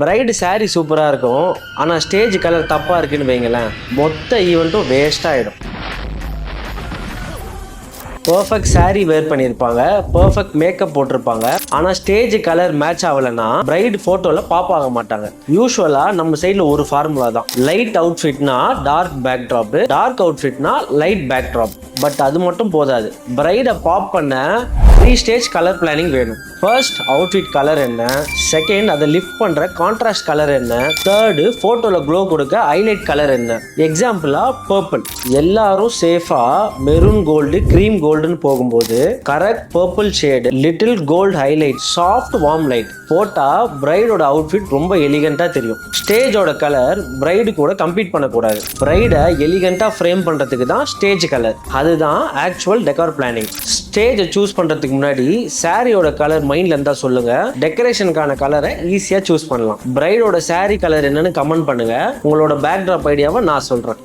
Bride saree சூப்பரா இருக்கும், ஆனா ஸ்டேஜ் கலர் தப்பா இருக்குன்னு வைங்களேன், மொத்த ஈவெண்ட்டும் வேஸ்ட் ஆயிடும். பர்ஃபெக்ட் saree வேர் பண்ணியிருப்பாங்க, பர்ஃபெக்ட் மேக்கப் போட்டிருப்பாங்க, ஆனா ஸ்டேஜ் கலர் மேட்ச் ஆகலைன்னா பிரைட் போட்டோல பாப் ஆக மாட்டாங்க. யூஸ்வலா நம்ம சைட்ல ஒரு ஃபார்முலா தான், லைட் அவுட்ஃபிட்னா டார்க் பேக் ட்ராப், டார்க் அவுட்ஃபிட்னா லைட் பேக் ட்ராப். பட் அது மட்டும் போதாது, பிரைடை பாப் பண்ண 3 ஸ்டேஜ் கலர் பிளானிங் வேணும். ஃபர்ஸ்ட் அவுட்ஃபிட் கலர் என்ன, செகண்ட் அதை லிஃப்ட் பண்ற கான்ட்ராஸ்ட் கலர் என்ன, தேர்டு போட்டோல க்ளோ கொடுக்க ஹைலைட் கலர் என்ன. எக்ஸாம்பிளா பர்பிள், எல்லாரும் சேஃபா மெரூன் கோல்டு கிரீம் கோல்டுன்னு போகும்போது correct purple shade little gold highlight soft warm light போட்டா பிரைடோட அவுட்ஃபிட் ரொம்ப எலிகண்டா தெரியும். ஸ்டேஜோட கலர் பிரைடு கூட கம்பீட் பண்ணக்கூடாது. பிரைடை எலிகண்டா ஃப்ரேம் பண்றதுக்கு தான் ஸ்டேஜ் கலர், அதுதான் ஆக்சுவல் டெக்கார் பிளானிங். ஸ்டேஜை சூஸ் பண்றதுக்கு முன்னாடி சாரியோட கலர் மைண்ட்ல இருந்தா சொல்லுங்க, டெக்கரேஷனுக்கான கலரை ஈஸியா சூஸ் பண்ணலாம். பிரைடோட சாரி கலர் என்னன்னு கமெண்ட் பண்ணுங்க, உங்களோட பேக்ட்ராப் ஐடியாவை நான் சொல்றேன்.